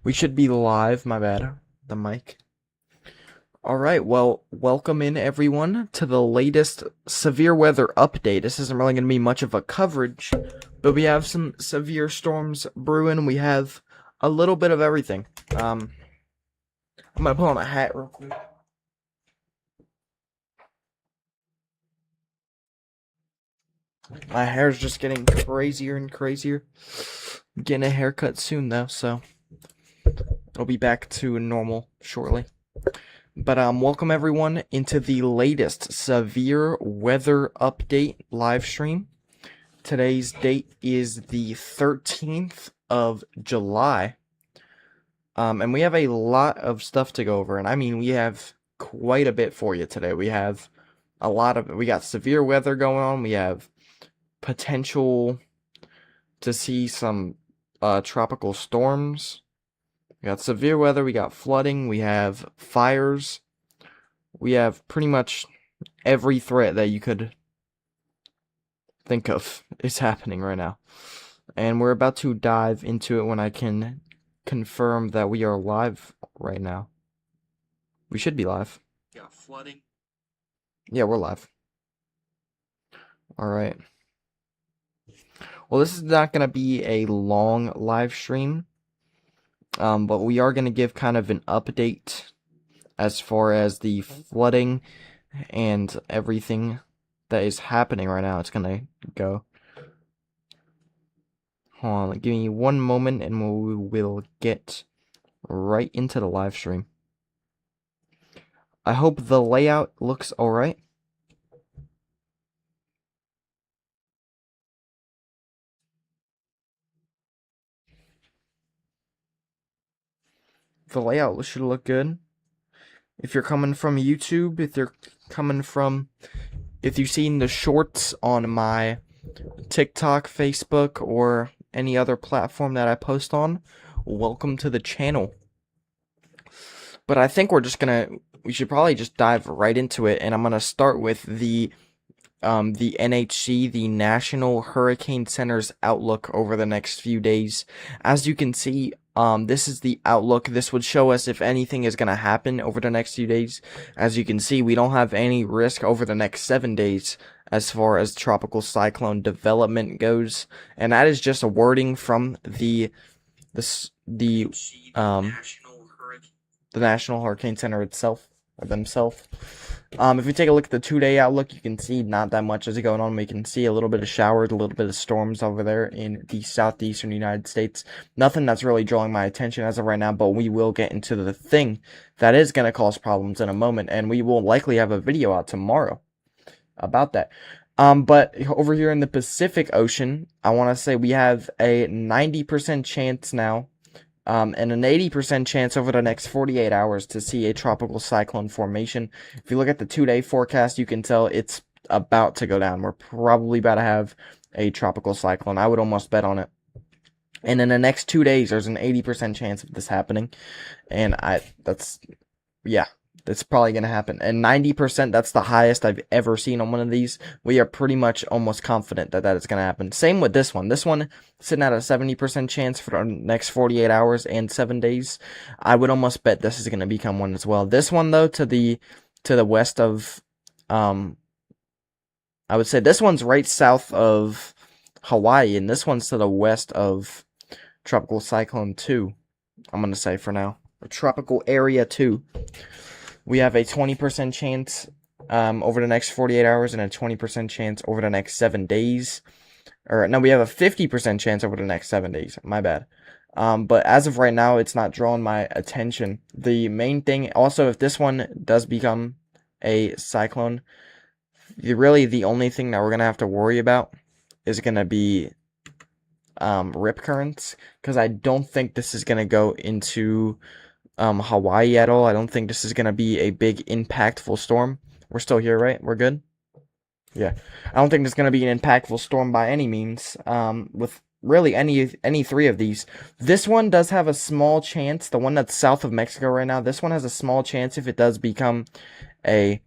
We should be live, my bad. The mic. Alright, well, welcome in everyone to the latest severe weather update. This isn't really going to be much of a coverage, but we have some severe storms brewing. We have a little bit of everything. I'm going to put on a hat real quick. My hair's just getting crazier and crazier. I'm getting a haircut soon though, so it'll be back to normal shortly. But welcome everyone into the latest severe weather update live stream. Today's date is the 13th of July. And we have a lot of stuff to go over, and I mean we have quite a bit for you today. We got severe weather going on. We have potential to see some tropical storms. We got severe weather, we got flooding, we have fires, we have pretty much every threat that you could think of is happening right now. And we're about to dive into it when I can confirm that we are live right now. We should be live. Got flooding. Yeah, we're live. Alright. Well, this is not going to be a long live stream. But we are going to give kind of an update as far as the flooding and everything that is happening right now. It's going to go. Hold on, give me one moment and we will get right into the live stream. I hope the layout looks alright. The layout should look good. If you're coming from YouTube, if you've seen the shorts on my TikTok, Facebook, or any other platform that I post on, welcome to the channel. But I think we should probably just dive right into it, and I'm gonna start with the NHC, the National Hurricane Center's outlook over the next few days. As you can see, this is the outlook. This would show us if anything is going to happen over the next few days. As you can see, we don't have any risk over the next 7 days as far as tropical cyclone development goes. And that is just a wording from the National Hurricane Center itself, or themselves. If we take a look at the 2-day outlook, you can see not that much is going on. We can see a little bit of showers, a little bit of storms over there in the southeastern United States. Nothing that's really drawing my attention as of right now, but we will get into the thing that is going to cause problems in a moment, and we will likely have a video out tomorrow about that. But over here in the Pacific Ocean, I want to say we have a 90% chance now, and an 80% chance over the next 48 hours to see a tropical cyclone formation. If you look at the 2-day forecast, you can tell it's about to go down. We're probably about to have a tropical cyclone. I would almost bet on it. And in the next 2 days, there's an 80% chance of this happening. And that's probably going to happen. And 90%, that's the highest I've ever seen on one of these. We are pretty much almost confident that is going to happen. Same with this one. This one sitting at a 70% chance for the next 48 hours and 7 days. I would almost bet this is going to become one as well. This one, though, to the west of, I would say this one's right south of Hawaii, and this one's to the west of Tropical Cyclone 2, I'm going to say for now. Or Tropical Area 2. We have a 20% chance over the next 48 hours and a 20% chance over the next 7 days. Or, no, we have a 50% chance over the next 7 days. My bad. But as of right now, it's not drawing my attention. The main thing, also, if this one does become a cyclone, really the only thing that we're going to have to worry about is going to be rip currents. Because I don't think this is going to go into Hawaii at all. I don't think this is going to be a big impactful storm. We're still here, right? We're good? Yeah. I don't think there's going to be an impactful storm by any means, with really any 3 of these. This one does have a small chance, the one that's south of Mexico right now, this one has a small chance if it does become a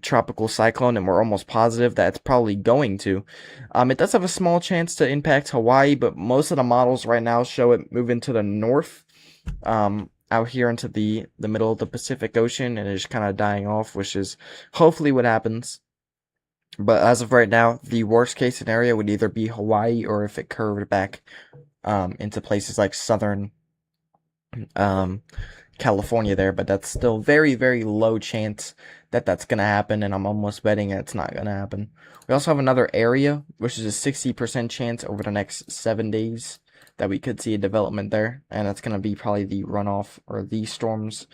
tropical cyclone, and we're almost positive that it's probably going to. It does have a small chance to impact Hawaii, but most of the models right now show it moving to the north, out here into the middle of the Pacific Ocean, and it's kind of dying off, which is hopefully what happens. But as of right now, the worst case scenario would either be Hawaii, or if it curved back into places like southern California there, but that's still very, very low chance that that's going to happen, and I'm almost betting it's not going to happen. We also have another area, which is a 60% chance over the next 7 days that we could see a development there, and that's going to be probably the runoff or the storms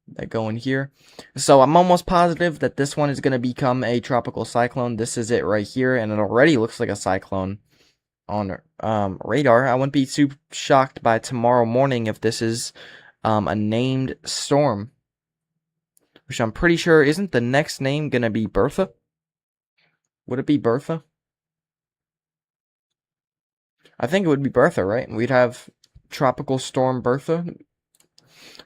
that go in here. So I'm almost positive that this one is going to become a tropical cyclone. This is it right here, and it already looks like a cyclone on radar. I wouldn't be too shocked by tomorrow morning if this is a named storm, which I'm pretty sure isn't the next name gonna be Bertha? Would it be Bertha? I think it would be Bertha, right? We'd have Tropical Storm Bertha.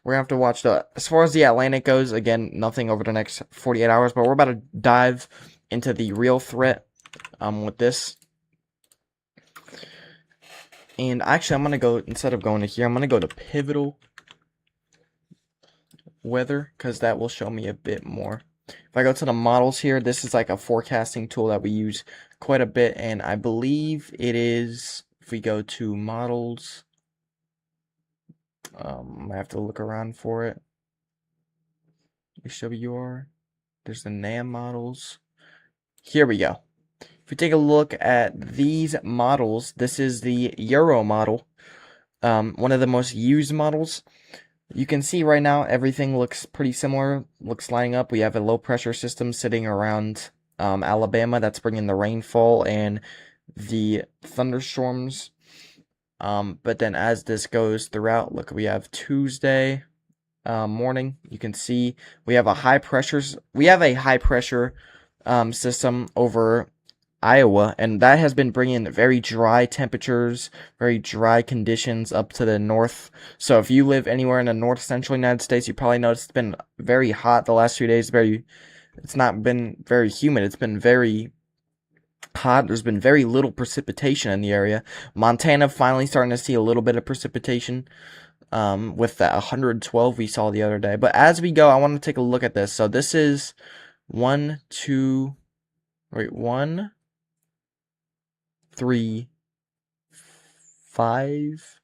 We're gonna have to watch as far as the Atlantic goes, again, nothing over the next 48 hours, but we're about to dive into the real threat with this. And actually, I'm gonna go, instead of going to here, I'm gonna go to Pivotal Weather, because that will show me a bit more. If I go to the models here, this is like a forecasting tool that we use quite a bit, and I believe it is, if we go to models, I have to look around for it. HWR, there's the NAM models. Here we go. If we take a look at these models, this is the Euro model, one of the most used models. You can see right now everything looks pretty similar, looks lining up. We have a low pressure system sitting around Alabama that's bringing the rainfall and the thunderstorms. But then as this goes throughout, look, we have Tuesday morning. You can see we have a high pressure system over Iowa, and that has been bringing very dry temperatures, very dry conditions up to the north. So if you live anywhere in the north central United States, you probably noticed it's been very hot the last few days. It's not been very humid. It's been very hot. There's been very little precipitation in the area. Montana finally starting to see a little bit of precipitation with that 112 we saw the other day. But as we go, I want to take a look at this. So this is 1, 3, 5,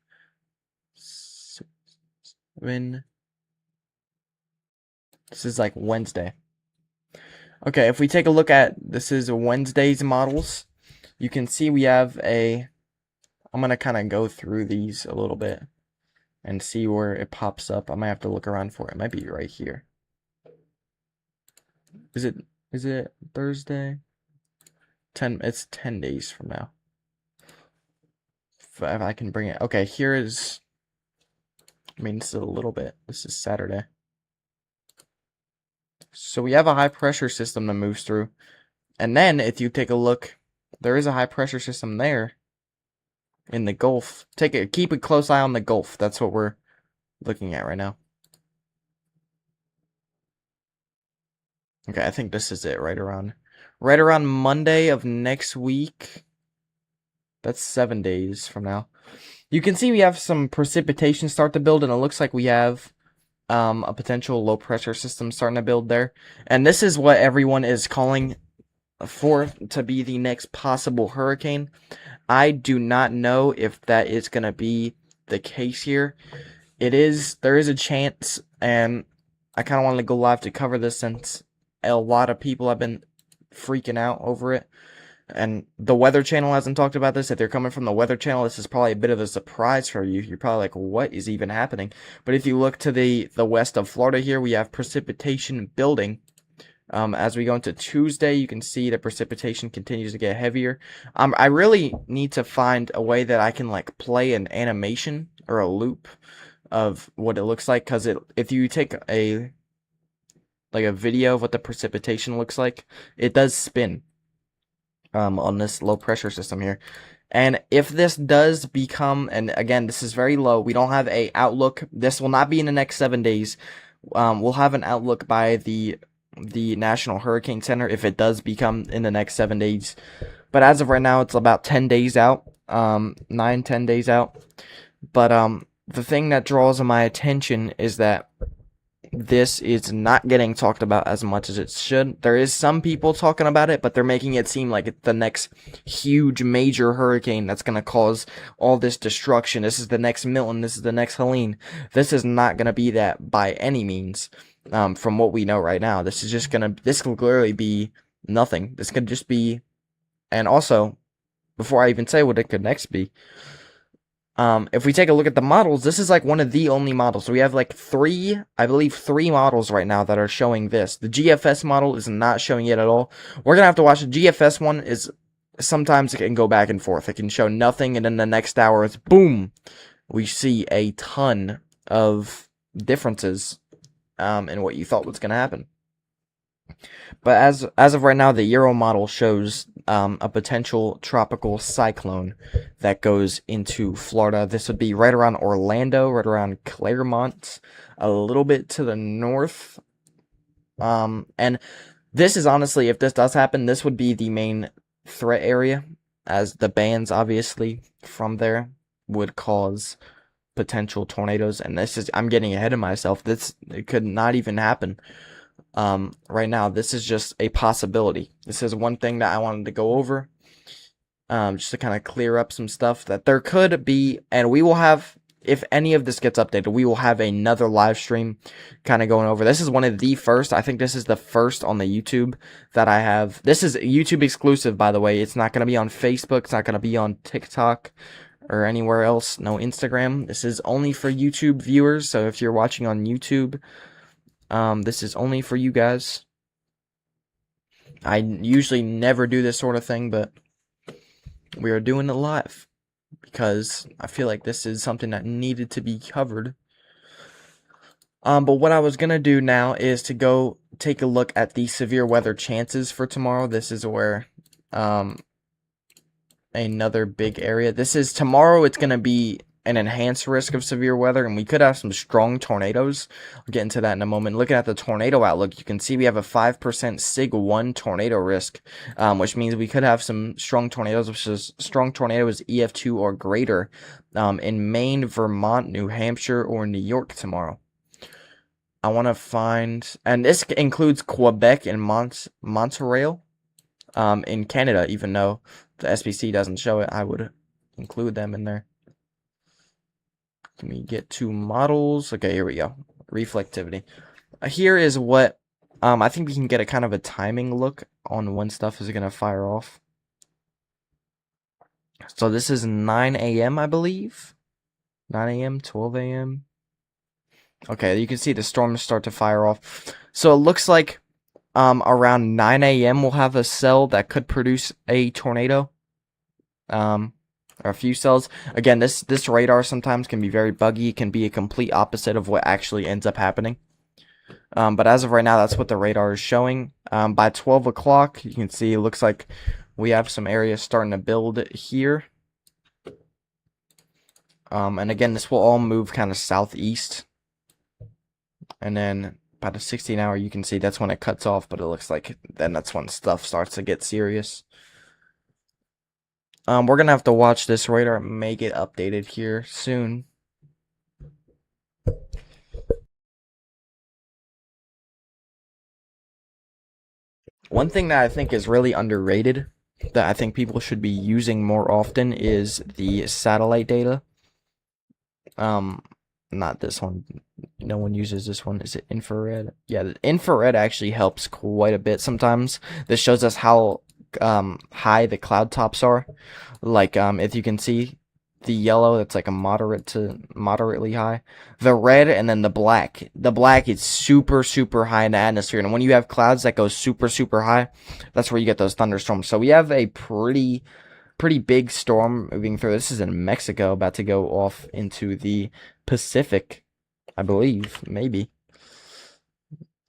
7. This is like Wednesday. Okay, if we take a look at, this is Wednesday's models, you can see we have I'm going to kind of go through these a little bit and see where it pops up. I might have to look around for it. It might be right here. Is it Thursday? It's 10 days from now. If I can bring it. Okay, here is, this is a little bit. This is Saturday. So we have a high pressure system that moves through. And then if you take a look, there is a high pressure system there in the Gulf. Keep a close eye on the Gulf. That's what we're looking at right now. Okay, I think this is it, right around Monday of next week. That's 7 days from now. You can see we have some precipitation start to build, and it looks like we have a potential low pressure system starting to build there. And this is what everyone is calling for to be the next possible hurricane. I do not know if that is going to be the case here. There is a chance, and I kind of wanted to go live to cover this since a lot of people have been freaking out over it. And the Weather Channel hasn't talked about this. If they're coming from the Weather Channel, this is probably a bit of a surprise for you. You're probably like, what is even happening? But if you look to the west of Florida here, we have precipitation building. As we go into Tuesday, you can see the precipitation continues to get heavier. I really need to find a way that I can like play an animation or a loop of what it looks like, because if you take a video of what the precipitation looks like, it does spin on this low pressure system here. And if this does become, and again, this is very low, we don't have a outlook. This will not be in the next 7 days. We'll have an outlook by the the National Hurricane Center if it does become in the next 7 days. But as of right now, it's about 10 days out, 9, 10 days out. But the thing that draws my attention is that this is not getting talked about as much as it should. There is some people talking about it, but they're making it seem like it's the next huge major hurricane that's going to cause all this destruction. This is the next Milton. This is the next Helene. This is not going to be that by any means. From what we know right now, this could clearly be nothing. This could just be, and also, before I even say what it could next be, if we take a look at the models, this is like one of the only models. So we have like I believe three models right now that are showing this. The GFS model is not showing it at all. We're gonna have to watch the GFS one. Is sometimes it can go back and forth. It can show nothing, and then the next hour it's boom. We see a ton of differences in what you thought was gonna happen. But as of right now, the Euro model shows a potential tropical cyclone that goes into Florida. This would be right around Orlando, right around Claremont, a little bit to the north. And this is honestly, if this does happen, this would be the main threat area, as the bands obviously from there would cause potential tornadoes. And I'm getting ahead of myself. It could not even happen. Right now, this is just a possibility. This is one thing that I wanted to go over, just to kind of clear up some stuff that there could be, and we will have, if any of this gets updated, we will have another live stream kind of going over. This is one of the first, I think this is the first on the YouTube that I have. This is YouTube exclusive, by the way. It's not going to be on Facebook. It's not going to be on TikTok or anywhere else. No Instagram. This is only for YouTube viewers. So if you're watching on YouTube, this is only for you guys. I usually never do this sort of thing, but we are doing it live because I feel like this is something that needed to be covered. But what I was gonna do now is to go take a look at the severe weather chances for tomorrow. This is where another big area. This is tomorrow. It's gonna be an enhanced risk of severe weather, and we could have some strong tornadoes. I'll get into that in a moment. Looking at the tornado outlook, you can see we have a 5% SIG 1 tornado risk, which means we could have some strong tornadoes, which is strong tornadoes EF2 or greater, in Maine, Vermont, New Hampshire, or New York tomorrow. I want to find, and this includes Quebec and Montreal, in Canada, even though the SPC doesn't show it, I would include them in there. Let me get to models. Okay, here we go. Reflectivity. Here is what I think we can get a kind of a timing look on when stuff is going to fire off. So this is 9 a.m., I believe. 9 a.m., 12 a.m. Okay, you can see the storms start to fire off. So it looks like around 9 a.m. we'll have a cell that could produce a tornado. Or a few cells. Again, this radar sometimes can be very buggy. It can be a complete opposite of what actually ends up happening. But as of right now, that's what the radar is showing. By 12 o'clock, you can see it looks like we have some areas starting to build here. And again, this will all move kind of southeast. And then by the 16-hour, you can see that's when it cuts off. But it looks like then that's when stuff starts to get serious. We're gonna have to watch this radar. May get updated here soon. One thing that I think is really underrated, that I think people should be using more often, is the satellite data. Not this one. No one uses this one. Is it infrared? Yeah, the infrared actually helps quite a bit sometimes. This shows us how high the cloud tops are. Like if you can see the yellow, that's like a moderate to moderately high. The red and then the black. The black is super high in the atmosphere, and when you have clouds that go super high, that's where you get those thunderstorms. So we have a pretty big storm moving through. This is in Mexico, about to go off into the Pacific, I believe, maybe.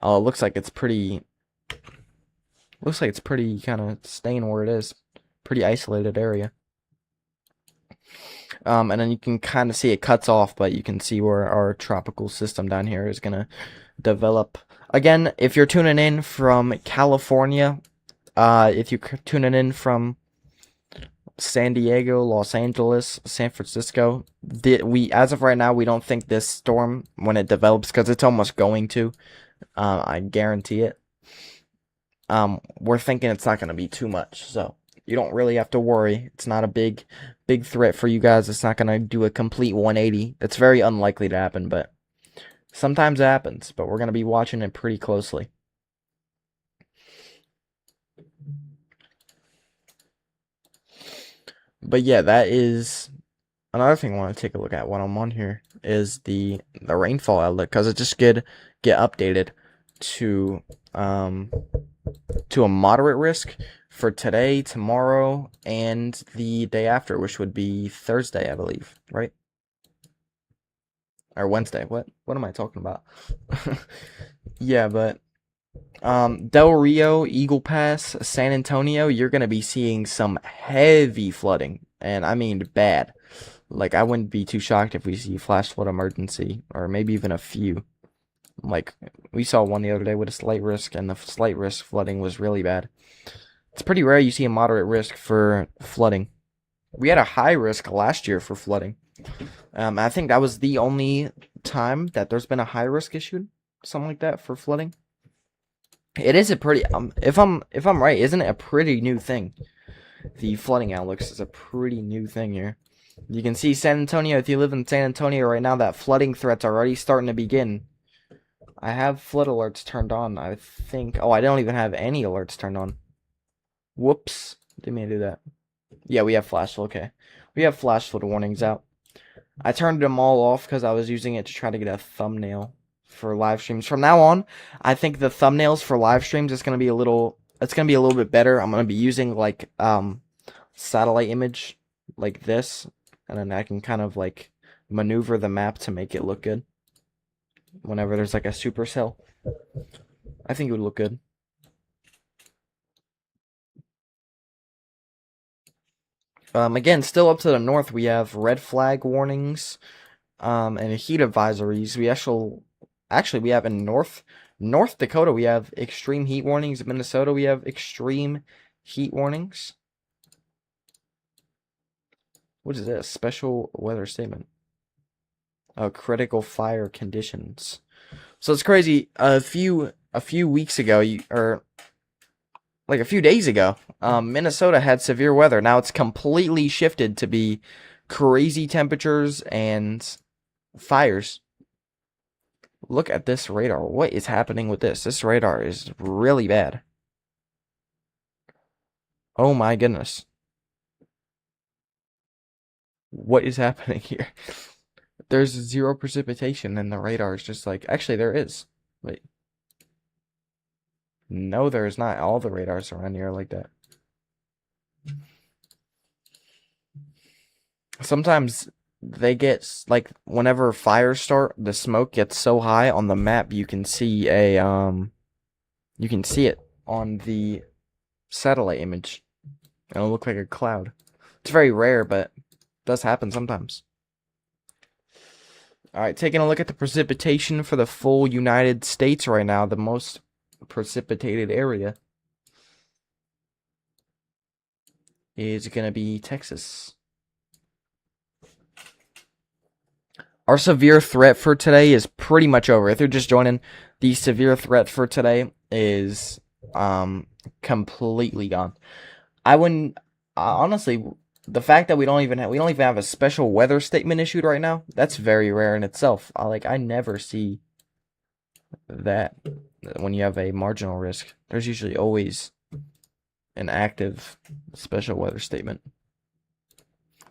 Oh, it looks like it's pretty kind of staying where it is. Pretty isolated area. And then you can kind of see it cuts off, but you can see where our tropical system down here is gonna develop. Again, if you're tuning in from California, if you're tuning in from San Diego, Los Angeles, San Francisco, we as of right now we don't think this storm when it develops, because it's almost going to. I guarantee it. We're thinking it's not gonna be too much, so you don't really have to worry. It's not a big threat for you guys. It's not gonna do a complete 180. It's very unlikely to happen, but sometimes it happens. But we're gonna be watching it pretty closely. But yeah, that is another thing I want to take a look at when I'm on here is the rainfall outlook, because it just get updated to a moderate risk for today, tomorrow, and the day after, which would be Thursday, I believe, right? Or Wednesday. What am I talking about? Yeah, but Del Rio, Eagle Pass, San Antonio, you're gonna be seeing some heavy flooding, and I mean bad. Like, I wouldn't be too shocked if we see flash flood emergency, or maybe even a few. Like, we saw one the other day with a slight risk, and the slight risk flooding was really bad. It's pretty rare you see a moderate risk for flooding. We had a high risk last year for flooding. I think that was the only time that there's been a high risk issued, something like that, for flooding. It is a pretty if I'm right, isn't it a pretty new thing? The flooding outlooks is a pretty new thing here. You can see San Antonio. If you live in San Antonio right now, that flooding threat's already starting to begin. I have flood alerts turned on, I think. Oh, I don't even have any alerts turned on. Whoops. Didn't mean to do that. Yeah, we have flash flood. Okay. We have flash flood warnings out. I turned them all off because I was using it to try to get a thumbnail for live streams. From now on, I think the thumbnails for live streams is going to be a little bit better. I'm going to be using like satellite image like this, and then I can kind of like maneuver the map to make it look good whenever there's like a supercell. I think it would look good. Again, still up to the north, we have red flag warnings, and heat advisories. We have in North Dakota, we have extreme heat warnings. In Minnesota, we have extreme heat warnings. What is this? Special weather statement. Critical fire conditions. So it's crazy. A few weeks ago, or like a few days ago, Minnesota had severe weather. Now it's completely shifted to be crazy temperatures and fires. Look at this radar. What is happening with this? This radar is really bad. Oh my goodness. What is happening here? There's zero precipitation and the radar is just like... Actually, there is. Wait. No, there is not. All the radars around here are like that. Sometimes they get, like, whenever fires start, the smoke gets so high on the map, you can see you can see it on the satellite image. It'll look like a cloud. It's very rare, but it does happen sometimes. Alright, taking a look at the precipitation for the full United States right now, the most precipitated area is going to be Texas. Our severe threat for today is pretty much over. If you're just joining, the severe threat for today is completely gone. I wouldn't honestly, the fact that we don't even have a special weather statement issued right now, that's very rare in itself. I never see that when you have a marginal risk. There's usually always an active special weather statement.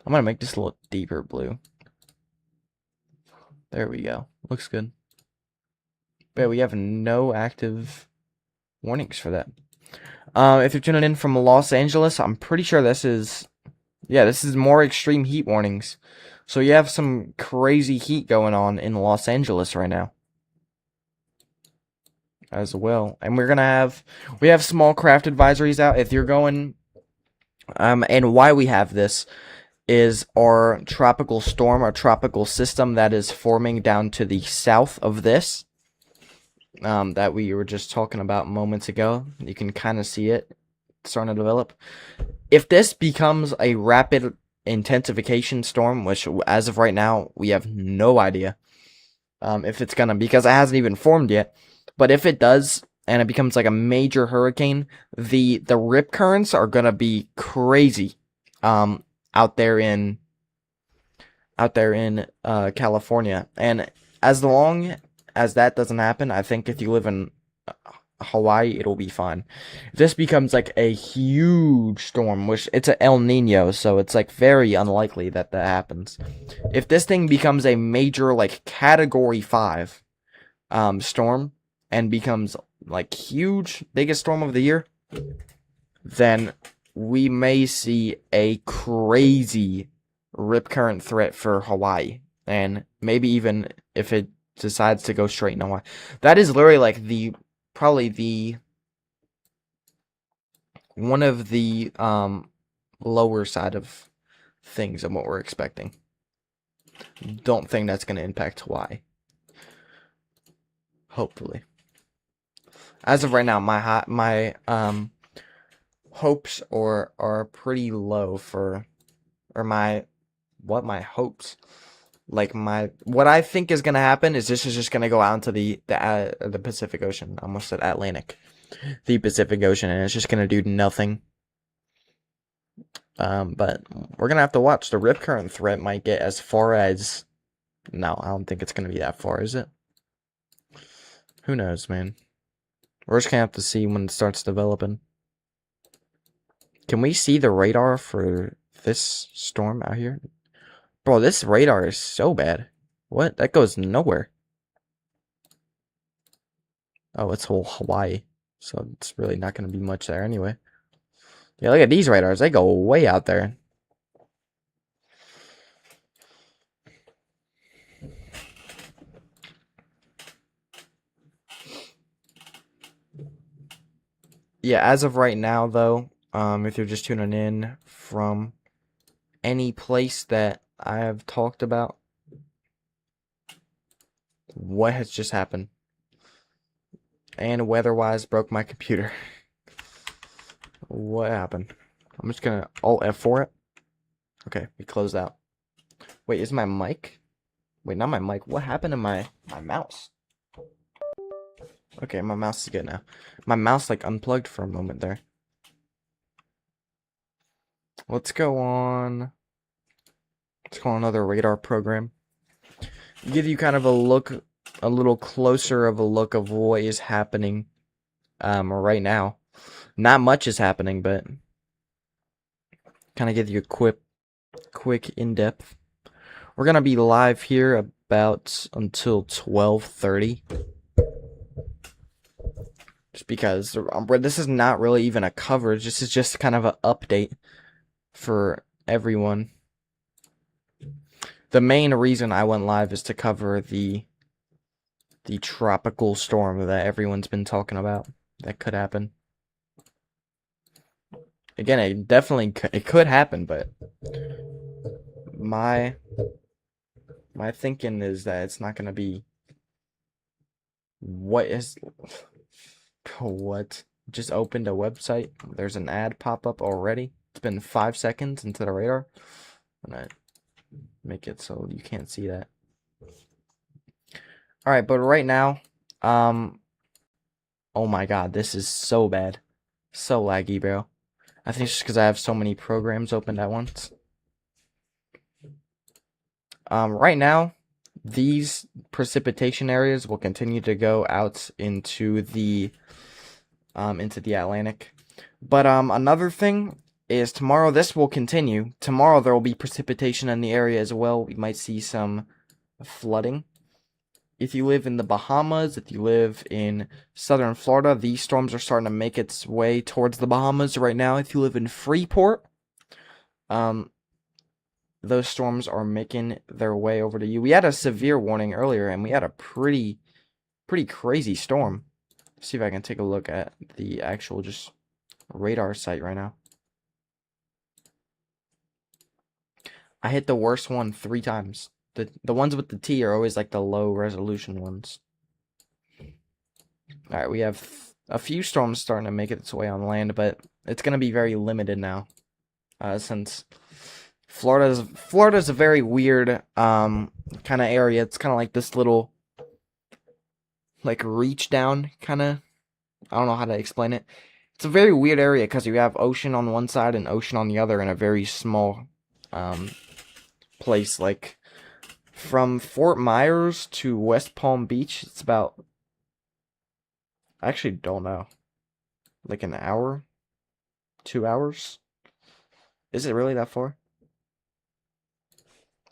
I'm gonna make this a little deeper blue. There we go. Looks good. But we have no active warnings for that. If you're tuning in from Los Angeles, I'm pretty sure this is more extreme heat warnings. So you have some crazy heat going on in Los Angeles right now as well. And we have small craft advisories out. If you're going, and why we have this is our tropical storm, our tropical system that is forming down to the south of this. That we were just talking about moments ago. You can kind of see it starting to develop. If this becomes a rapid intensification storm, which as of right now, we have no idea if it's gonna, because it hasn't even formed yet. But if it does, and it becomes like a major hurricane, the rip currents are gonna be crazy out there in California. And as long as that doesn't happen, I think if you live in Hawaii, it'll be fine. If this becomes like a huge storm, which it's an El Nino, so it's like very unlikely that that happens. If this thing becomes a major like category 5 storm and becomes like huge, biggest storm of the year, then we may see a crazy rip current threat for Hawaii, and maybe even if it decides to go straight in Hawaii. That is literally like probably the one of the lower side of things of what we're expecting. Don't think that's going to impact Hawaii. Hopefully. As of right now, my hopes are pretty low for, or my hopes, like what I think is gonna happen is this is just gonna go out into the Pacific Ocean. I almost said Atlantic, the Pacific Ocean, and it's just gonna do nothing. But we're gonna have to watch. The rip current threat might get as far as, no, I don't think it's gonna be that far, is it? Who knows, man. We're just gonna have to see when it starts developing. Can we see the radar for this storm out here? Bro, this radar is so bad. What? That goes nowhere. Oh, it's whole Hawaii. So it's really not going to be much there anyway. Yeah, look at these radars. They go way out there. Yeah, as of right now, though, if you're just tuning in from any place that I have talked about, what has just happened? And weather-wise, broke my computer. What happened? I'm just gonna Alt F4 it. Okay, we closed out. Wait, is my mic? Wait, not my mic. What happened to my mouse? Okay, my mouse is good now. My mouse like unplugged for a moment there. Let's go on another radar program. Give you kind of a look, a little closer of a look of what is happening right now. Not much is happening, but kind of give you a quick in-depth. We're gonna be live here about until 12:30. Just because this is not really even a coverage. This is just kind of an update for everyone. The main reason I went live is to cover the tropical storm that everyone's been talking about that could happen. Again, it could happen, but my thinking is that it's not going to be what just opened a website. There's an ad pop up already. It's been 5 seconds into the radar. And I make it so you can't see that. Alright, but right now, oh my god, this is so bad. So laggy, bro. I think it's just because I have so many programs opened at once. Right now, these precipitation areas will continue to go out into the Atlantic. But another thing is tomorrow this will continue. Tomorrow there will be precipitation in the area as well. We might see some flooding. If you live in the Bahamas, if you live in southern Florida, these storms are starting to make its way towards the Bahamas right now. If you live in Freeport, those storms are making their way over to you. We had a severe warning earlier, and we had a pretty crazy storm. Let's see if I can take a look at the actual just radar site right now. I hit the worst one 3 times. The ones with the T are always like the low resolution ones. All right, we have a few storms starting to make its way on land, but it's gonna be very limited now, since Florida's a very weird kind of area. It's kind of like this little like reach down kind of. I don't know how to explain it. It's a very weird area because you have ocean on one side and ocean on the other in a very small place. Like from Fort Myers to West Palm Beach, it's about, I actually don't know, like an hour, 2 hours. Is it really that far?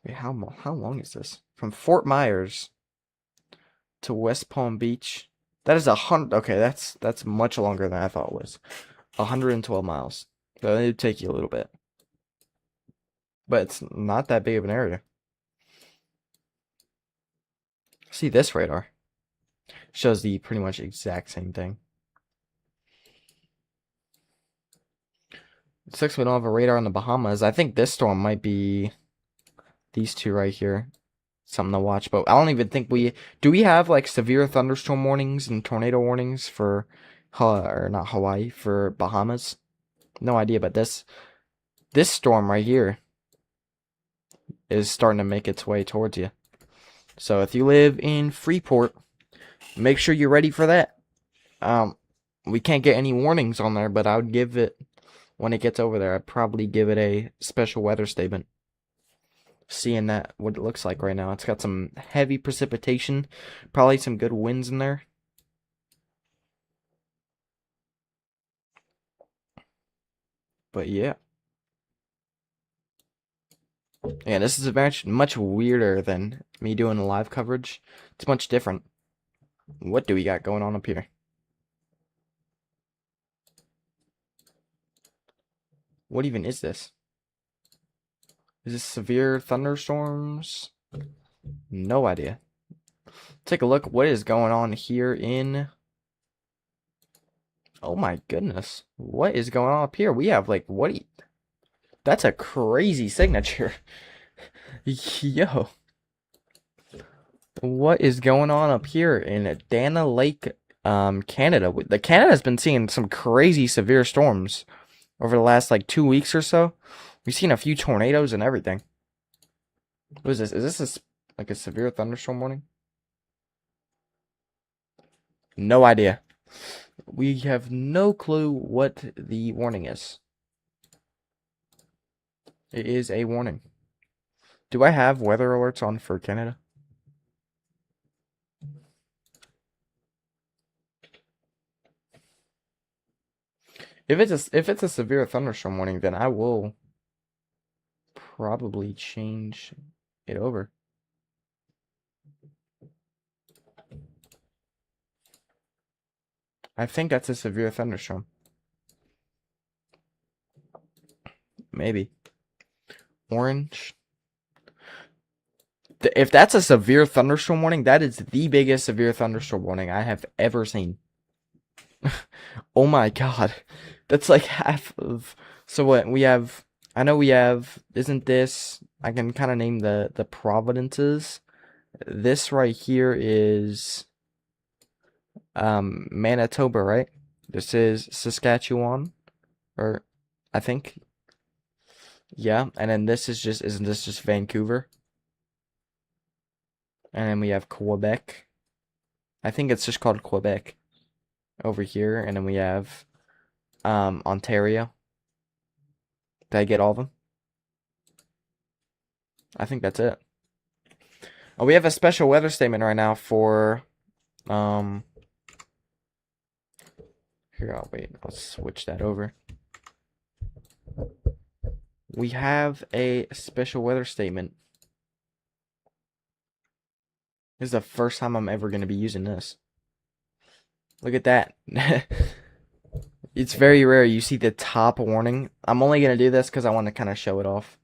Wait, how long is this? From Fort Myers to West Palm Beach. That is 100. Okay, that's much longer than I thought it was. 112 miles. So it would take you a little bit, but it's not that big of an area. See this radar shows the pretty much exact same thing. It sucks we don't have a radar in the Bahamas. I think this storm might be these two right here. Something to watch, but I don't even think we have like severe thunderstorm warnings and tornado warnings for or not Hawaii, for Bahamas. No idea, but this storm right here is starting to make its way towards you. So if you live in Freeport, make sure you're ready for that. We can't get any warnings on there, but I would give it, when it gets over there, I'd probably give it a special weather statement. Seeing that, what it looks like right now. It's got some heavy precipitation, probably some good winds in there. But yeah. Yeah, this is much weirder than me doing the live coverage. It's much different. What do we got going on up here? What even is this? Is this severe thunderstorms? No idea. Take a look what is going on here in... Oh my goodness. What is going on up here? We have like, that's a crazy signature. Yo. What is going on up here in Dana Lake, Canada? Canada's been seeing some crazy severe storms over the last like 2 weeks or so. We've seen a few tornadoes and everything. What is this? Is this like a severe thunderstorm warning? No idea. We have no clue what the warning is. It is a warning. Do I have weather alerts on for Canada? If it's a severe thunderstorm warning, then I will probably change it over. I think that's a severe thunderstorm. Maybe. Orange. If that's a severe thunderstorm warning, that is the biggest severe thunderstorm warning I have ever seen. Oh my god. That's like half of... So what, we have... I know we have... Isn't this... I can kind of name the provinces. This right here is... Manitoba, right? This is Saskatchewan. Or... I think... Yeah, and then this is just... Isn't this just Vancouver? And then we have Quebec. I think it's just called Quebec over here. And then we have Ontario. Did I get all of them? I think that's it. Oh, we have a special weather statement right now for here. I'll wait. I'll switch that over. We have a special weather statement. This is the first time I'm ever going to be using this. Look at that. It's very rare you see the top warning. I'm only going to do this because I want to kind of show it off.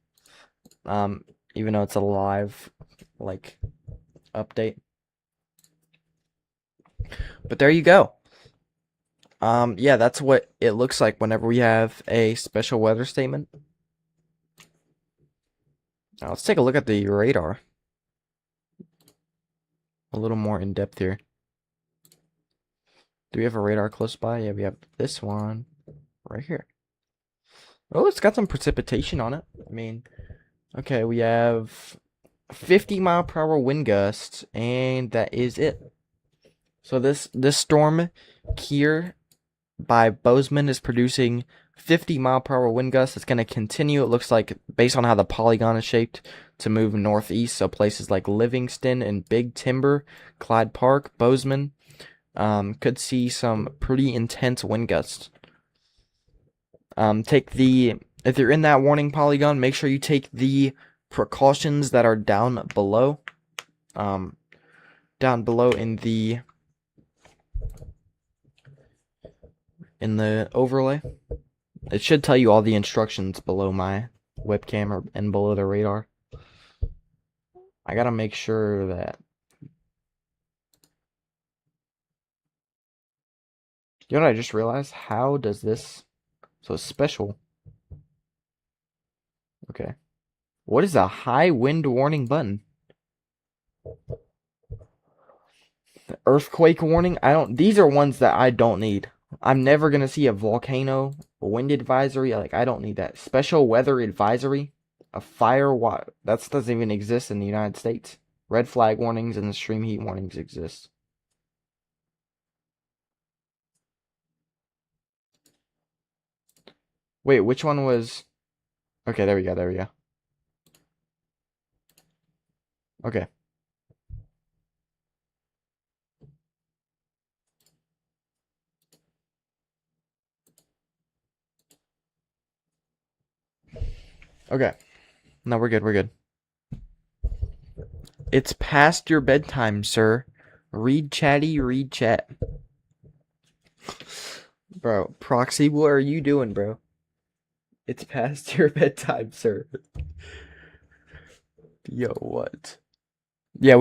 Even though it's a live, like, update. But there you go. Yeah, that's what it looks like whenever we have a special weather statement. Now let's take a look at the radar. A little more in depth here. Do we have a radar close by? Yeah, we have this one right here. Oh, it's got some precipitation on it. I mean, okay, we have 50-mile-per-hour wind gusts, and that is it. So this storm here by Bozeman is producing 50-mile-per-hour wind gusts. It's going to continue, it looks like, based on how the polygon is shaped, to move northeast. So places like Livingston and Big Timber, Clyde Park, Bozeman, could see some pretty intense wind gusts. If you're in that warning polygon, make sure you take the precautions that are down below. Down below in the overlay. It should tell you all the instructions below my webcam and below the radar. I gotta make sure that... You know what I just realized? How does this... So it's special. Okay. What is a high wind warning button? The earthquake warning? These are ones that I don't need. I'm never gonna see a volcano, a wind advisory. Like, I don't need that. Special weather advisory, a fire that doesn't even exist in the United States. Red flag warnings and extreme heat warnings exist. Wait, which one was... Okay, there we go, there we go. Okay. Okay. No, we're good, we're good. It's past your bedtime, sir. Read chatty, read chat. Bro, Proxy, what are you doing, bro? It's past your bedtime, sir. Yo, what? Yeah,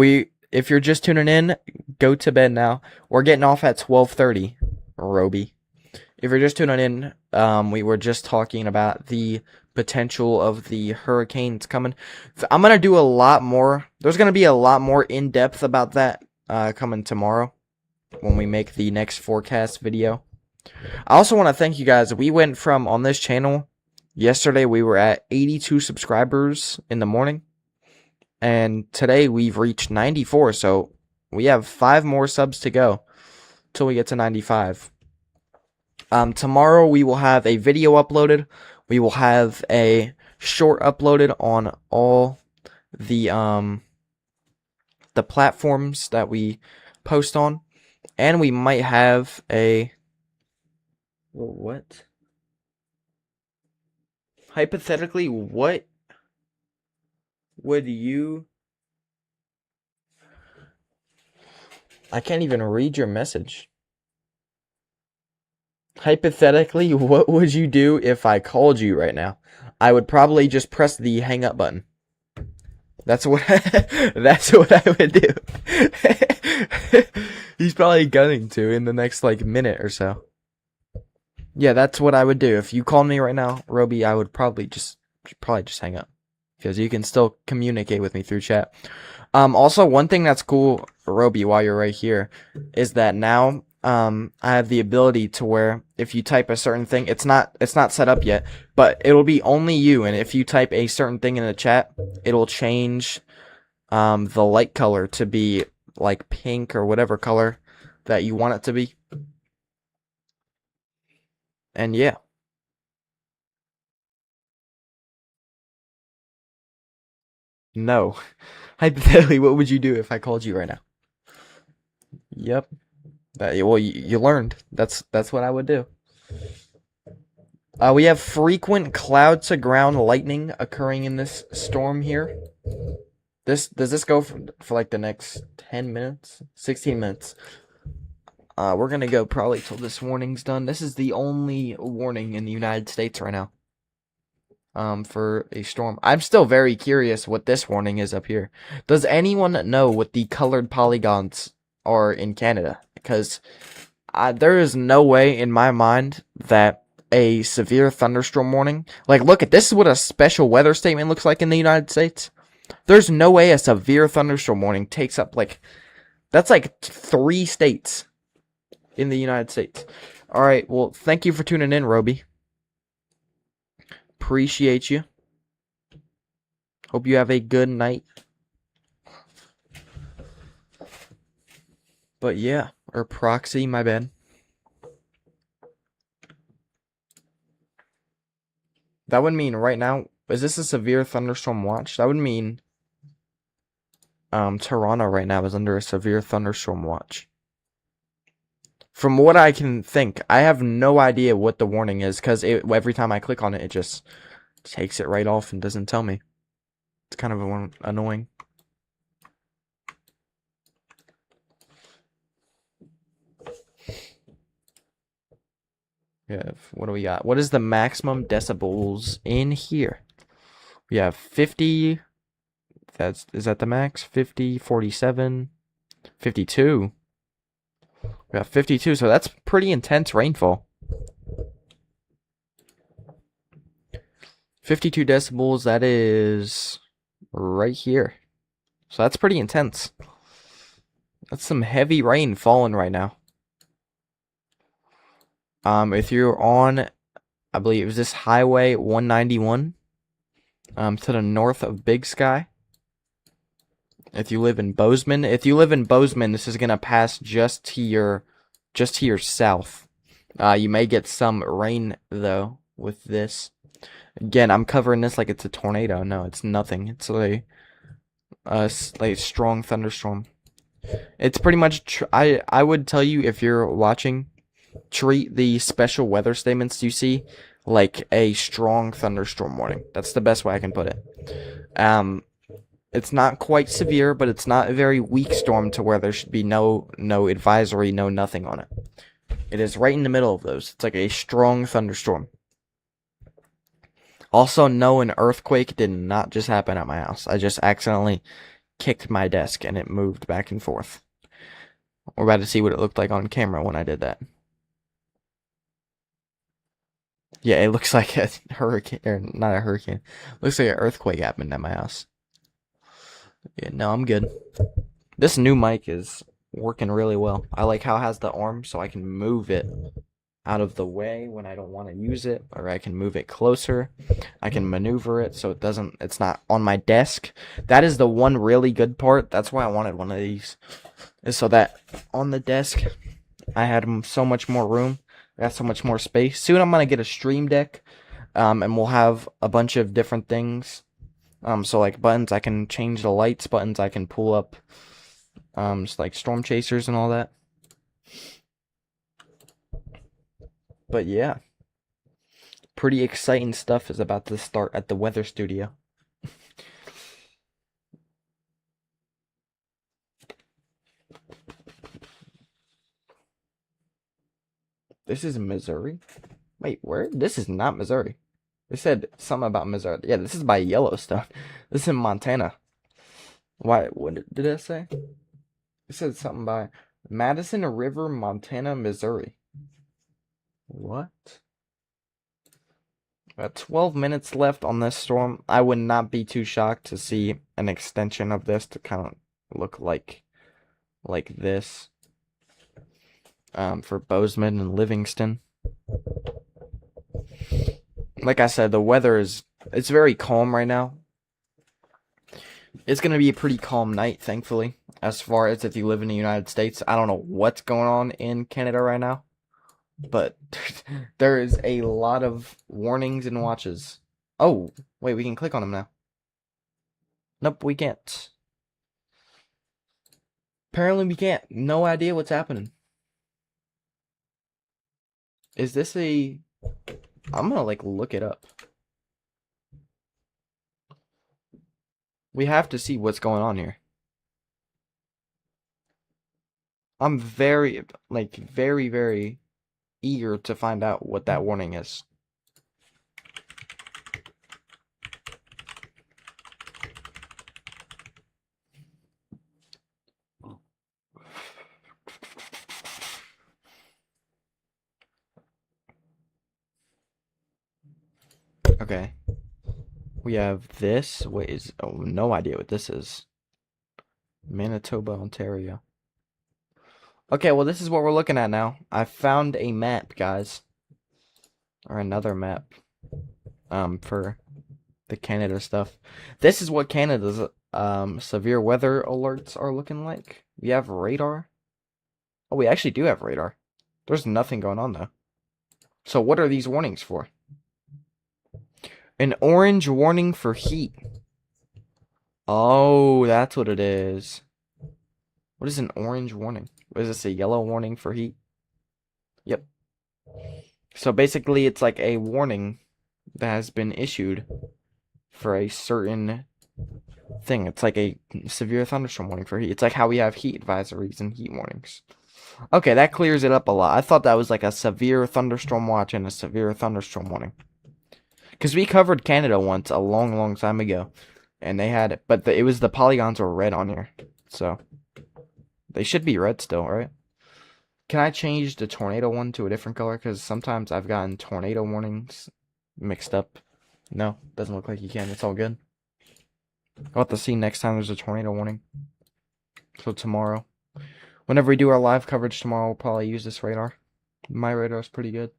if you're just tuning in, go to bed now. We're getting off at 12:30, Roby. If you're just tuning in, we were just talking about the potential of the hurricanes coming. I'm gonna do a lot more. There's gonna be a lot more in depth about that coming tomorrow when we make the next forecast video. I also want to thank you guys. We went from, on this channel, yesterday we were at 82 subscribers in the morning, and today we've reached 94. So we have 5 more subs to go till we get to 95. Tomorrow we will have a video uploaded. We will have a short uploaded on all the platforms that we post on, and we might have a... What? Hypothetically, what would you... I can't even read your message. Hypothetically, what would you do if I called you right now? I would probably just press the hang up button. That's what that's what I would do. He's probably gunning to in the next minute or so. Yeah, that's what I would do. If you called me right now, Roby, I would probably just hang up, because you can still communicate with me through chat. Also, one thing that's cool, Roby, while you're right here, is that now I have the ability to where if you type a certain thing, it's not set up yet, but it'll be only you, and if you type a certain thing in the chat, it'll change the light color to be like pink or whatever color that you want it to be. And yeah. No. Hypothetically, what would you do if I called you right now? Yep. Well, you learned. That's what I would do. We have frequent cloud to ground lightning occurring in this storm here. Does this go for like the next 10 minutes? 16 minutes. We're gonna go probably till this warning's done. This is the only warning in the United States right now. For a storm. I'm still very curious what this warning is up here. Does anyone know what the colored polygons are in Canada? Because there is no way in my mind that a severe thunderstorm warning. Like, look at this is what a special weather statement looks like in the United States. There's no way a severe thunderstorm warning takes up like that's like 3 states in the United States. All right, well, thank you for tuning in, Roby. Appreciate you. Hope you have a good night. But yeah, or proxy, my bad. That would mean right now, is this a severe thunderstorm watch? That would mean Toronto right now is under a severe thunderstorm watch. From what I can think, I have no idea what the warning is because every time I click on it, it just takes it right off and doesn't tell me. It's kind of annoying. Yeah, what do we got? What is the maximum decibels in here? We have 50. Is that the max? 50, 47, 52. We have 52, so that's pretty intense rainfall. 52 decibels, that is right here. So that's pretty intense. That's some heavy rain falling right now. If you're on, I believe it was this Highway 191, to the north of Big Sky. If you live in Bozeman, this is gonna pass just to your south. You may get some rain though with this. Again, I'm covering this like it's a tornado. No, it's nothing. It's like a strong thunderstorm. It's pretty much. I would tell you if you're watching, treat the special weather statements you see like a strong thunderstorm warning. That's the best way I can put it. It's not quite severe, but it's not a very weak storm to where there should be no advisory, no nothing on it. It is right in the middle of those. It's like a strong thunderstorm. Also, no, an earthquake did not just happen at my house. I just accidentally kicked my desk and it moved back and forth. We're about to see what it looked like on camera when I did that. Yeah, it looks like a hurricane, or not a hurricane. Looks like an earthquake happened at my house. Yeah, no, I'm good. This new mic is working really well. I like how it has the arm so I can move it out of the way when I don't want to use it, or I can move it closer. I can maneuver it so it's not on my desk. That is the one really good part. That's why I wanted one of these. Is so that on the desk I had so much more room. I got so much more space. Soon I'm gonna get a stream deck, and we'll have a bunch of different things. So like buttons, I can change the lights. Buttons, I can pull up, just like storm chasers and all that. But yeah, pretty exciting stuff is about to start at the weather studio. This is Missouri? Wait, where? This is not Missouri. They said something about Missouri. Yeah, this is by Yellowstone. This is in Montana. Why? What did it say? It said something by Madison River, Montana, Missouri. What? Got 12 minutes left on this storm. I would not be too shocked to see an extension of this to kind of look like this. For Bozeman and Livingston. Like I said, the weather it's very calm right now. It's gonna be a pretty calm night, thankfully. As far as if you live in the United States, I don't know what's going on in Canada right now, but there is a lot of warnings and watches. Oh, wait, we can click on them now. Nope, we can't. Apparently we can't. No idea what's happening. Is this I'm gonna look it up. We have to see what's going on here. I'm very, very eager to find out what that warning is. Okay. We have this. Wait, no idea what this is. Manitoba, Ontario. Okay, well, this is what we're looking at now. I found a map, guys. Or another map. For the Canada stuff. This is what Canada's severe weather alerts are looking like. We have radar. Oh, we actually do have radar. There's nothing going on though. So what are these warnings for? An orange warning for heat. Oh, that's what it is. What is an orange warning? What is this, a yellow warning for heat? Yep. So basically it's like a warning that has been issued for a certain thing. It's like a severe thunderstorm warning for heat. It's like how we have heat advisories and heat warnings. Okay, that clears it up a lot. I thought that was like a severe thunderstorm watch and a severe thunderstorm warning. Because we covered Canada once a long, long time ago. And they had it. But it was the polygons were red on here. So, they should be red still, right? Can I change the tornado one to a different color? Because sometimes I've gotten tornado warnings mixed up. No, doesn't look like you can. It's all good. I'll have to see next time there's a tornado warning. So tomorrow. Whenever we do our live coverage tomorrow, we'll probably use this radar. My radar is pretty good.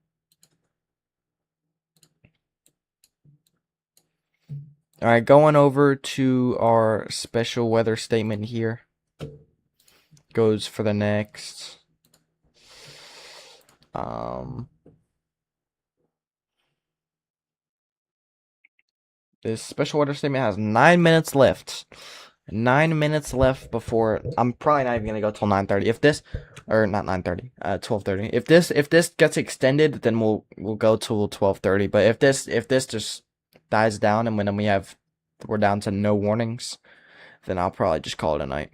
Alright, going over to our special weather statement here. Goes for the next... This special weather statement has 9 minutes left. 9 minutes left before... I'm probably not even going to go till 9:30. If this... Or not 9:30. 12:30. If this gets extended, then we'll go till 12:30. But if this just dies down and when we're down to no warnings, then I'll probably just call it a night.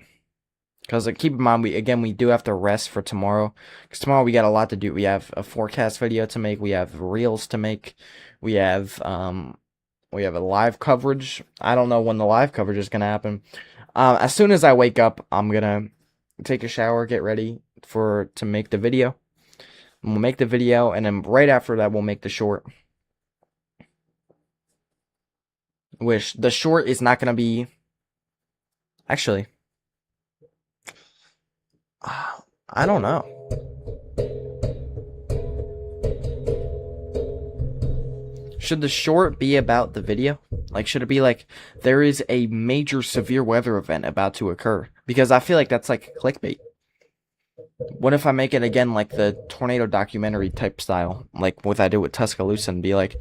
Because keep in mind, we do have to rest for tomorrow. Because tomorrow we got a lot to do. We have a forecast video to make. We have reels to make. We have a live coverage. I don't know when the live coverage is gonna happen. As soon as I wake up, I'm gonna take a shower, get ready to make the video. And we'll make the video, and then right after that, we'll make the short. Which the short is not gonna be. Actually, I don't know. Should the short be about the video? Like, should it be like, there is a major severe weather event about to occur? Because I feel like that's like clickbait. What if I make it again like the tornado documentary type style? Like what I did with Tuscaloosa and be like,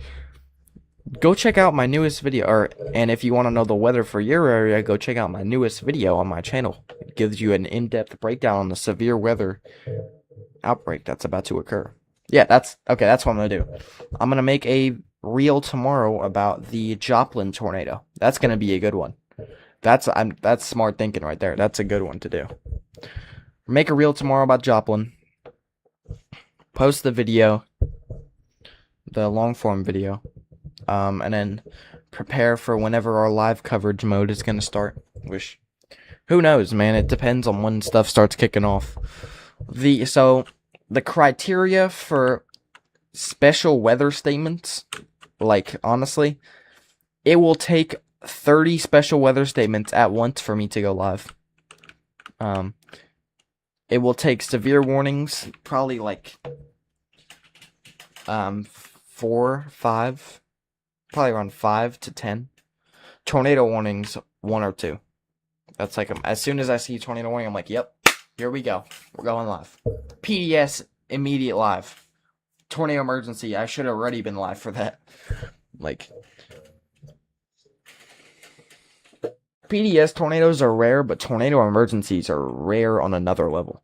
go check out my newest video. And if you want to know the weather for your area, go check out my newest video on my channel. It gives you an in-depth breakdown on the severe weather outbreak that's about to occur. Yeah, that's what I'm going to do. I'm going to make a reel tomorrow about the Joplin tornado. That's going to be a good one. That's smart thinking right there. That's a good one to do. Make a reel tomorrow about Joplin. Post the video, the long form video, and then prepare for whenever our live coverage mode is going to start. Who knows, man? It depends on when stuff starts kicking off. So the criteria for special weather statements, like, honestly, it will take 30 special weather statements at once for me to go live. It will take severe warnings, probably like 4, 5, probably around 5 to 10. Tornado warnings, 1 or 2. That's like, as soon as I see tornado warning, I'm like, yep, here we go. We're going live. PDS, immediate live. Tornado emergency, I should have already been live for that. Like, PDS tornadoes are rare, but tornado emergencies are rare on another level.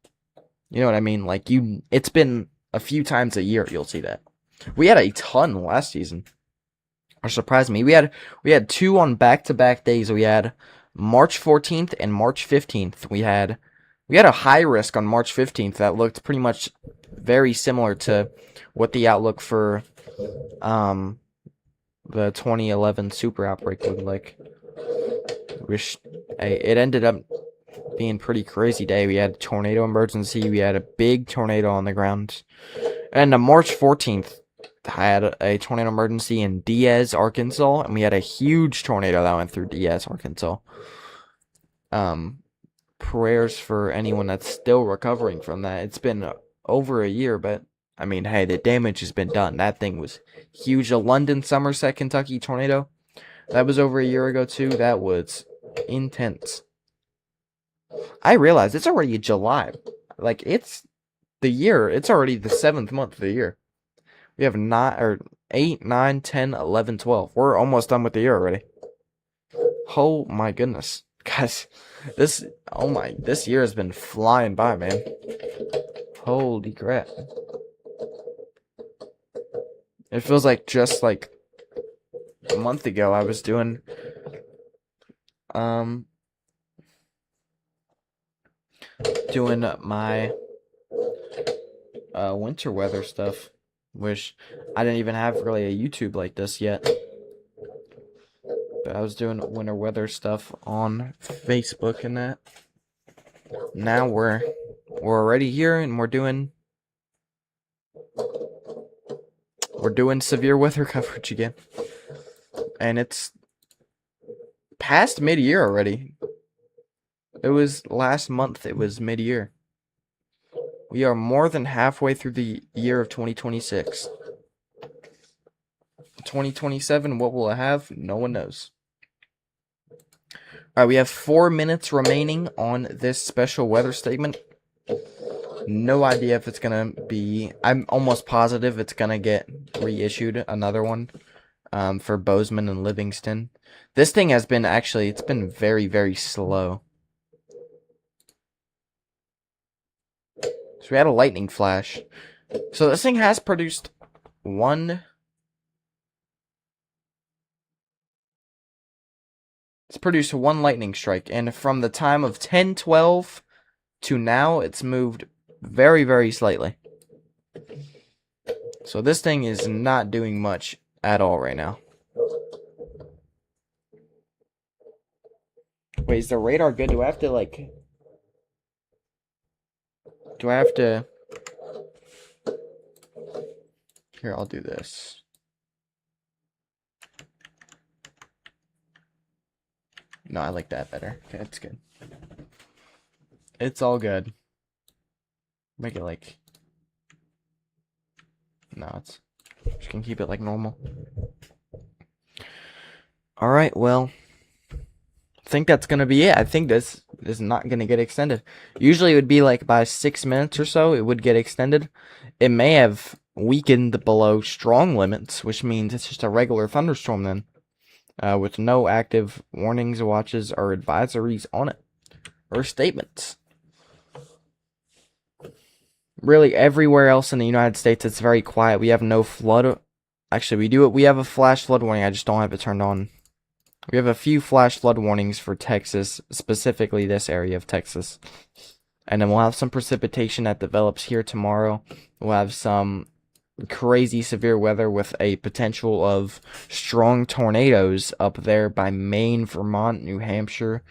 You know what I mean? Like, it's been a few times a year you'll see that. We had a ton last season. Or surprised me. We had 2 on back-to-back days. We had March 14th and March 15th. We had a high risk on March 15th that looked pretty much very similar to what the outlook for the 2011 super outbreak looked like. It ended up being a pretty crazy day. We had a tornado emergency. We had a big tornado on the ground. And the March 14th had a tornado emergency in Diaz, Arkansas, and we had a huge tornado that went through Diaz, Arkansas. Prayers for anyone that's still recovering from that. It's been over a year, but I mean, hey, the damage has been done. That thing was huge. A London, Somerset, Kentucky tornado. That was over a year ago, too. That was intense. I realize it's already July. Like, it's the year. It's already the 7th month of the year. We have 8, 9, 10, 11, 12. We're almost done with the year already. Oh my goodness. Guys, this year has been flying by, man. Holy crap. It feels like just like a month ago I was doing my winter weather stuff, which I didn't even have really a YouTube like this yet. But I was doing winter weather stuff on Facebook and that. Now we're already here and we're doing severe weather coverage again. And it's past mid-year already. It was last month, it was mid-year. We are more than halfway through the year of 2026. 2027, what will it have? No one knows. Alright, we have 4 minutes remaining on this special weather statement. No idea if it's gonna be... I'm almost positive it's gonna get reissued, another one, for Bozeman and Livingston. This thing has been it's been very, very slow. So we had a lightning flash. So this thing has produced one... It's produced one lightning strike, and from the time of 10:12 to now, it's moved very, very slightly. So this thing is not doing much at all right now. Wait, is the radar good? Do I have to, like... Do I have to... Here, I'll do this. No, I like that better. Okay, that's good. It's all good. Make it like... No, it's... Just gonna keep it like normal. Alright, well... I think that's gonna be it. I think this is not gonna get extended. Usually it would be like by 6 minutes or so, it would get extended. It may have weakened below strong limits, which means it's just a regular thunderstorm then. With no active warnings, watches, or advisories on it, or statements. Really, everywhere else in the United States, it's very quiet. We have no flood. Actually, we have a flash flood warning. I just don't have it turned on. We have a few flash flood warnings for Texas, specifically this area of Texas. And then we'll have some precipitation that develops here tomorrow. We'll have some crazy severe weather with a potential of strong tornadoes up there by Maine, Vermont, New Hampshire,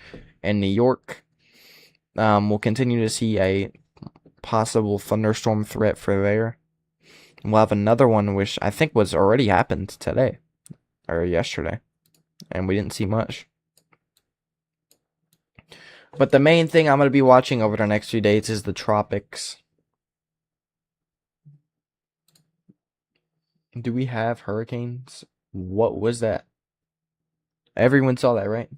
and New York. We'll continue to see a possible thunderstorm threat for there. We'll have another one which I think was already happened today or yesterday, and we didn't see much. But the main thing I'm going to be watching over the next few days is the tropics. Do we have hurricanes? What was that? Everyone saw that, right?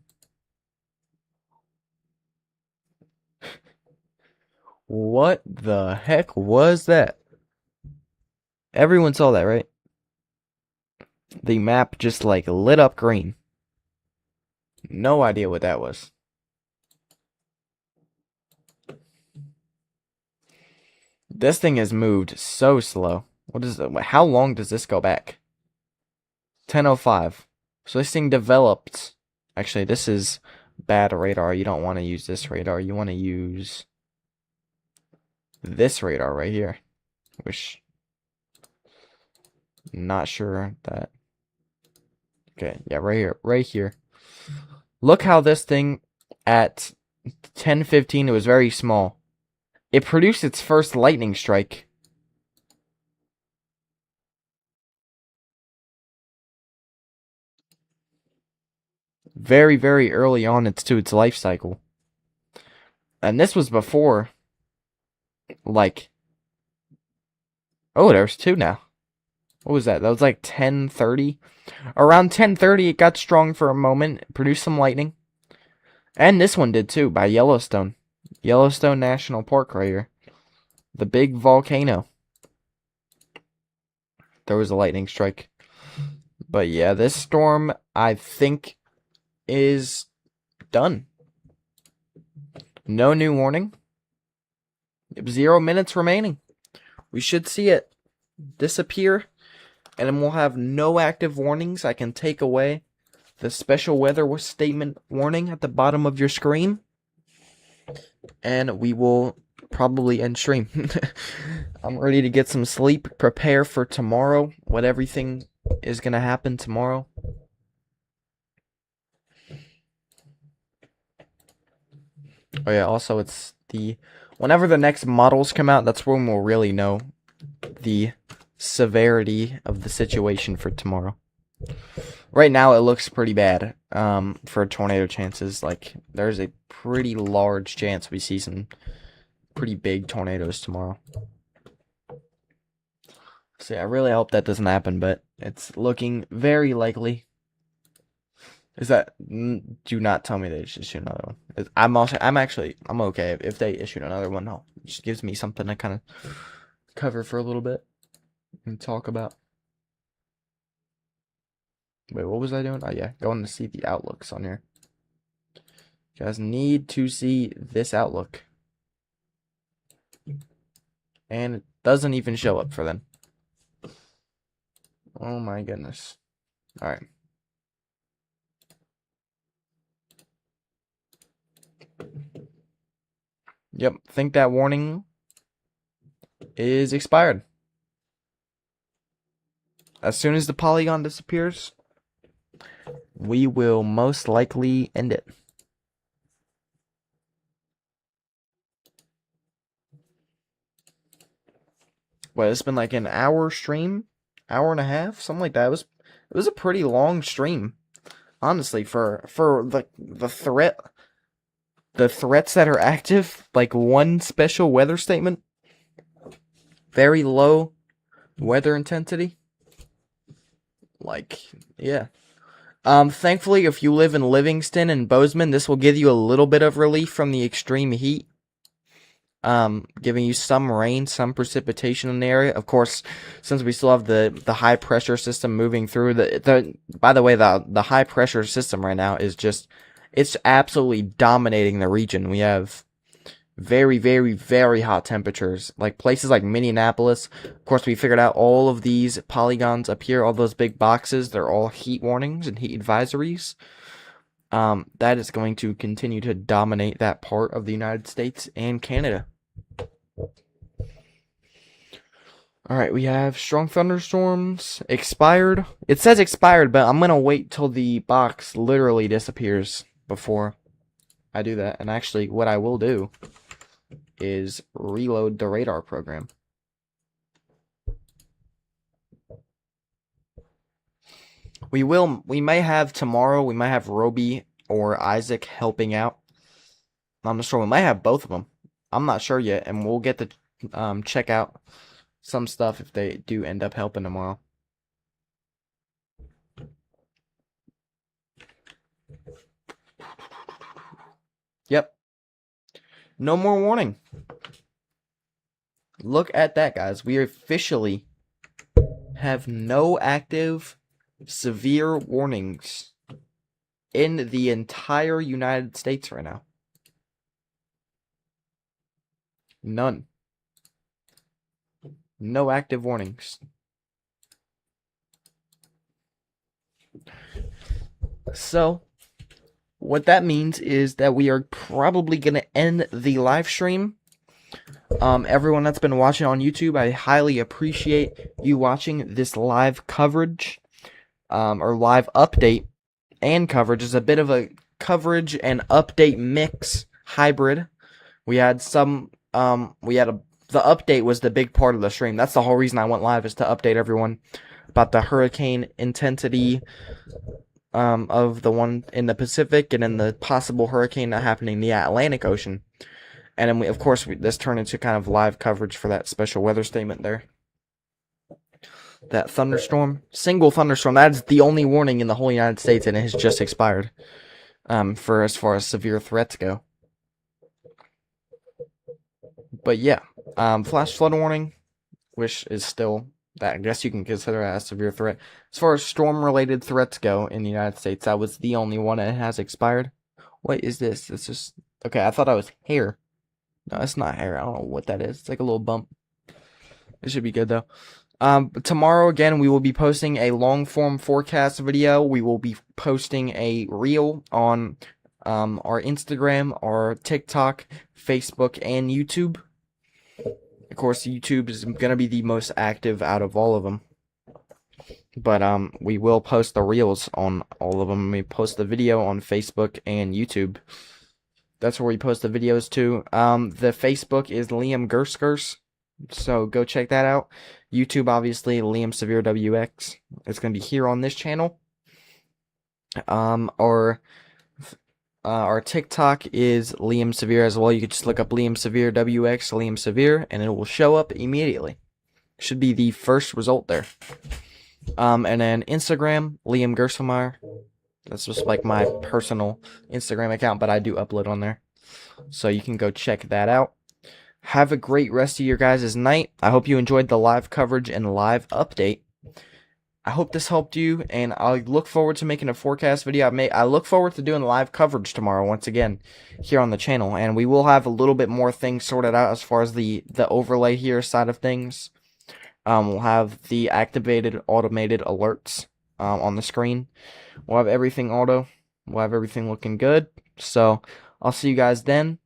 What the heck was that? Everyone saw that, right? The map just like lit up green. No idea what that was. This thing has moved so slow. What is it? How long does this go back? 10:05. So this thing developed. Actually, this is bad radar. You don't want to use this radar. You want to use this radar right here. Which, not sure that. Okay, yeah, right here. Right here. Look how this thing at 10:15, it was very small. It produced its first lightning strike very, very early on its life cycle. And this was before, like, oh, there's two now. What was that? That was like 10:30. Around 10:30, it got strong for a moment, produced some lightning. And this one did too, by Yellowstone. Yellowstone National Park right here. The big volcano. There was a lightning strike. But yeah, this storm, I think, is done. No new warning. 0 minutes remaining. We should see it disappear. And then we'll have no active warnings. I can take away the special weather statement warning at the bottom of your screen. And we will probably end stream. I'm ready to get some sleep, prepare for tomorrow, what everything is going to happen tomorrow. Oh yeah, also it's whenever the next models come out, that's when we'll really know the severity of the situation for tomorrow. Right now it looks pretty bad for tornado chances. Like, there's a pretty large chance we see some pretty big tornadoes tomorrow. So yeah, I really hope that doesn't happen, but it's looking very likely. Do not tell me they just issue another one. I'm okay if they issue another one. No, it just gives me something to kind of cover for a little bit and talk about. Wait, what was I doing? Oh yeah, going to see the outlooks on here. You guys need to see this outlook. And it doesn't even show up for them. Oh my goodness. Alright. Yep, think that warning is expired. As soon as the polygon disappears, we will most likely end it. Well, it's been like an hour stream, hour and a half, something like that. It was a pretty long stream, honestly, for the threats that are active. Like, one special weather statement, very low weather intensity. Like, yeah. Thankfully, if you live in Livingston and Bozeman, this will give you a little bit of relief from the extreme heat. Giving you some rain, some precipitation in the area. Of course, since we still have the high pressure system moving through by the way, the high pressure system right now is it's absolutely dominating the region. We have very, very, very hot temperatures. Like places like Minneapolis. Of course, we figured out all of these polygons up here, all those big boxes, they're all heat warnings and heat advisories. That is going to continue to dominate that part of the United States and Canada. Alright, we have strong thunderstorms, expired. It says expired, but I'm gonna wait till the box literally disappears before I do that. And actually, what I will do is reload the radar program. We may have tomorrow, we might have Roby or Isaac helping out. I'm not sure, we might have both of them. I'm not sure yet, and we'll get to check out some stuff if they do end up helping tomorrow. Yep. No more warning. Look at that, guys. We officially have no active severe warnings in the entire United States right now. None. No active warnings. So, what that means is that we are probably going to end the live stream. Everyone that's been watching on YouTube, I highly appreciate you watching this live coverage, or live update and coverage. Is a bit of a coverage and update mix hybrid. We had the update was the big part of the stream. That's the whole reason I went live, is to update everyone about the hurricane intensity of the one in the Pacific and in the possible hurricane happening in the Atlantic Ocean. And then, of course, this turned into kind of live coverage for that special weather statement there. That thunderstorm, single thunderstorm, that's the only warning in the whole United States, and it has just expired for as far as severe threats go. But yeah, flash flood warning, which is still, that I guess you can consider that a severe threat. As far as storm-related threats go in the United States, that was the only one that has expired. What is this? It's just, okay, I thought that was hair. No, it's not hair. I don't know what that is. It's like a little bump. It should be good, though. Tomorrow, again, we will be posting a long-form forecast video. We will be posting a reel on our Instagram, our TikTok, Facebook, and YouTube. Of course, YouTube is going to be the most active out of all of them. But we will post the reels on all of them. We post the video on Facebook and YouTube. That's where we post the videos to. The Facebook is Liam Gerskers, so go check that out. YouTube, obviously, Liam Severe WX. It's going to be here on this channel. Our TikTok is Liam Severe as well. You can just look up Liam Severe WX, Liam Severe, and it will show up immediately. Should be the first result there. And then Instagram, Liam Gerselmeyer. That's just like my personal Instagram account, but I do upload on there. So you can go check that out. Have a great rest of your guys' night. I hope you enjoyed the live coverage and live update. I hope this helped you, and I look forward to making a forecast video. I look forward to doing live coverage tomorrow once again here on the channel, and we will have a little bit more things sorted out as far as the overlay here side of things. We'll have the activated automated alerts on the screen. We'll have everything auto. We'll have everything looking good. So I'll see you guys then.